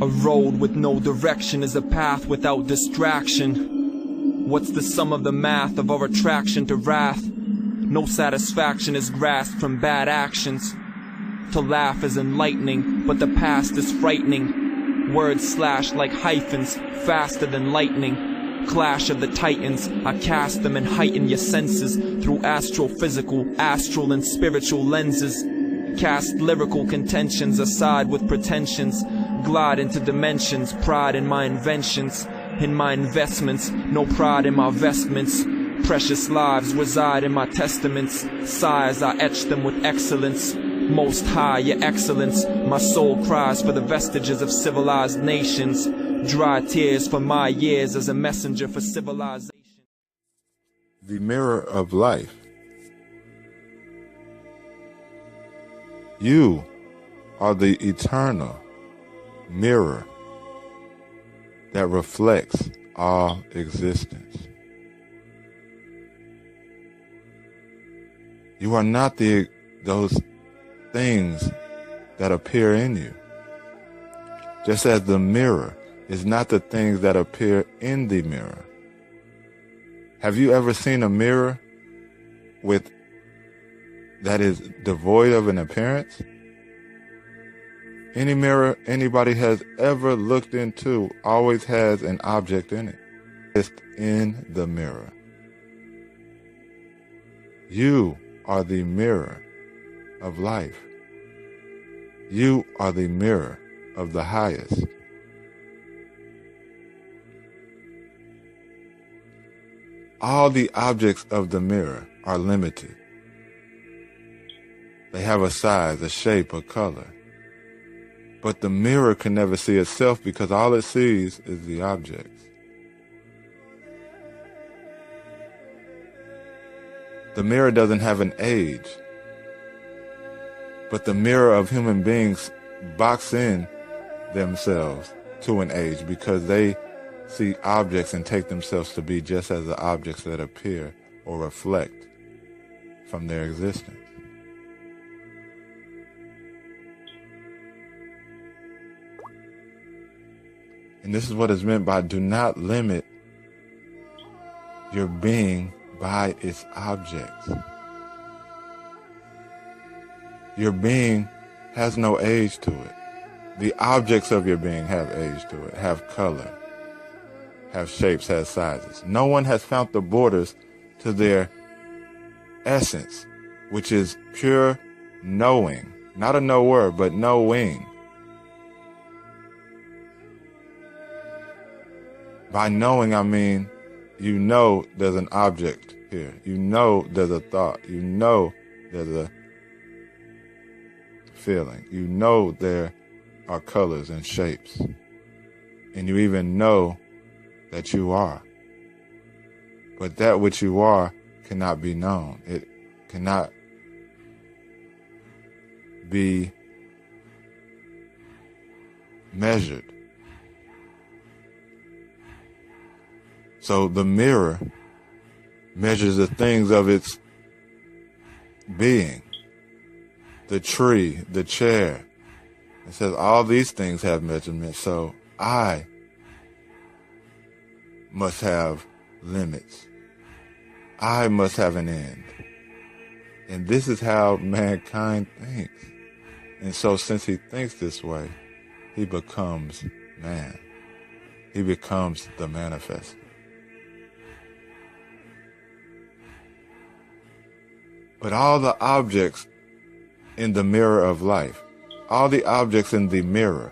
A road with no direction is a path without distraction. What's the sum of the math of our attraction to wrath? No satisfaction is grasped from bad actions. To laugh is enlightening, but the past is frightening. Words slash like hyphens, faster than lightning. Clash of the titans, I cast them and heighten your senses through astrophysical, astral and spiritual lenses. Cast lyrical contentions aside with pretensions. Glide into dimensions, pride in my inventions. In my investments, no pride in my vestments. Precious lives reside in my testaments. Sighs, I etch them with excellence. Most high, your excellence. My soul cries for the vestiges of civilized nations. Dry tears for my years as a messenger for civilization. The mirror of life. You are the eternal mirror that reflects all existence. You are not those things that appear in you. Just as the mirror is not the things that appear in the mirror. Have you ever seen a mirror that is devoid of an appearance? Any mirror anybody has ever looked into always has an object in it. It's in the mirror. You are the mirror of life. You are the mirror of the highest. All the objects of the mirror are limited. They have a size, a shape, a color. But the mirror can never see itself because all it sees is the objects. The mirror doesn't have an age. But the mirror of human beings box in themselves to an age because they see objects and take themselves to be just as the objects that appear or reflect from their existence. And this is what is meant by do not limit your being by its objects. Your being has no age to it. The objects of your being have age to it, have color, have shapes, have sizes. No one has found the borders to their essence, which is pure knowing. Not a knower, but knowing. By knowing, I mean, you know there's an object here. You know there's a thought. You know there's a feeling. You know there are colors and shapes. And you even know that you are. But that which you are cannot be known. It cannot be measured. So the mirror measures the things of its being. The tree, the chair. It says all these things have measurements, so I must have limits. I must have an end. And this is how mankind thinks. And so since he thinks this way, he becomes man. He becomes the manifest. But all the objects in the mirror of life, all the objects in the mirror,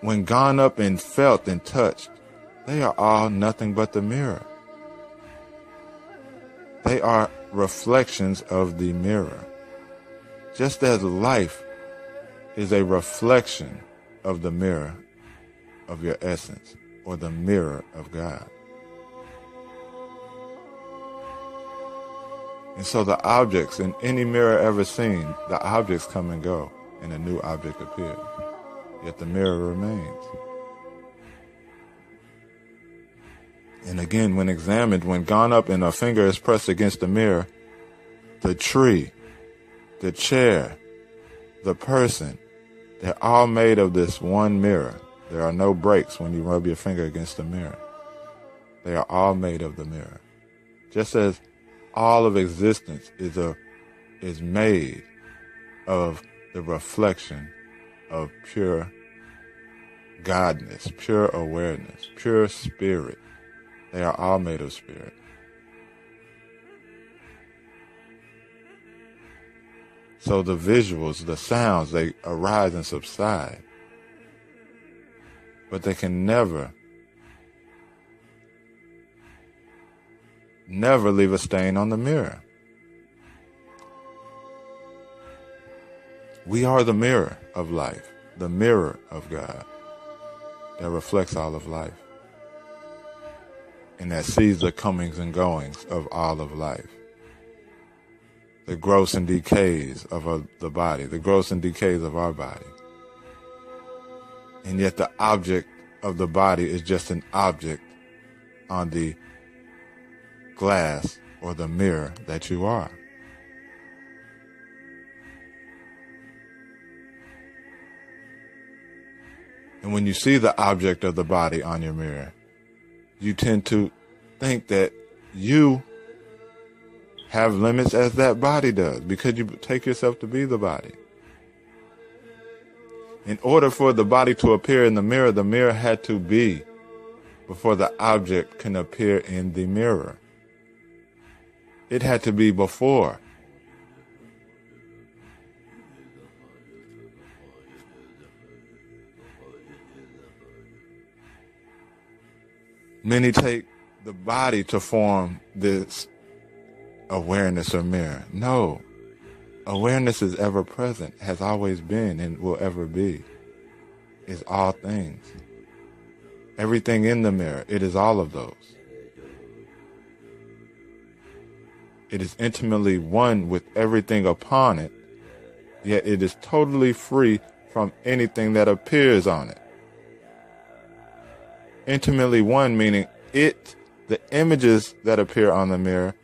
when gone up and felt and touched, they are all nothing but the mirror. They are reflections of the mirror. Just as life is a reflection of the mirror of your essence, or the mirror of God. And so the objects in any mirror ever seen, the objects come and go, and a new object appears. Yet the mirror remains. And again, when examined, when gone up and a finger is pressed against the mirror, the tree, the chair, the person, They're all made of this one mirror. There are no breaks when you rub your finger against the mirror. They are all made of the mirror. Just as all of existence is made of the reflection of pure Godness, pure awareness, pure spirit. They are all made of spirit. So the visuals, the sounds, they arise and subside. But they can never leave a stain on the mirror. We are the mirror of life, the mirror of God that reflects all of life and that sees the comings and goings of all of life. The growths and decays of the body, the growths and decays of our body. And yet the object of the body is just an object on the glass or the mirror that you are. And when you see the object of the body on your mirror, you tend to think that you have limits as that body does, because you take yourself to be the body. In order for the body to appear in the mirror had to be before the object can appear in the mirror. It had to be before. Many take the body to form this awareness or mirror. No. Awareness is ever present, has always been, and will ever be. Is all things. Everything in the mirror, it is all of those. It is intimately one with everything upon it, yet it is totally free from anything that appears on it. Intimately one, meaning the images that appear on the mirror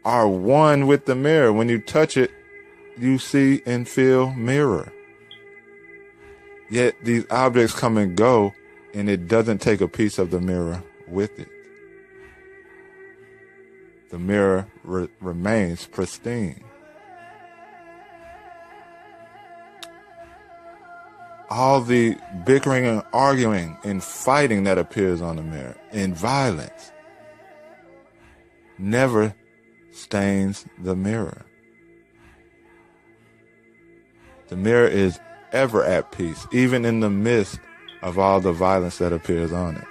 are one with the mirror. When you touch it, you see and feel mirror. Yet these objects come and go, and it doesn't take a piece of the mirror with it. The mirror remains pristine. All the bickering and arguing and fighting that appears on the mirror in violence never stains the mirror. The mirror is ever at peace, even in the midst of all the violence that appears on it.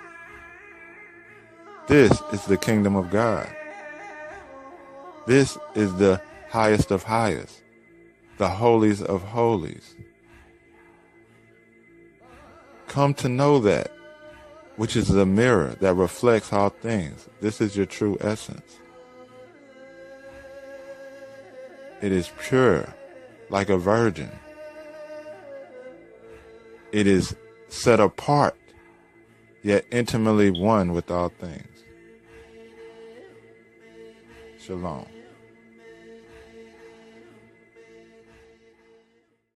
This is the kingdom of God. This is the highest of highest, the holies of holies. Come to know that, which is the mirror that reflects all things. This is your true essence. It is pure, like a virgin. It is set apart, yet intimately one with all things. Shalom.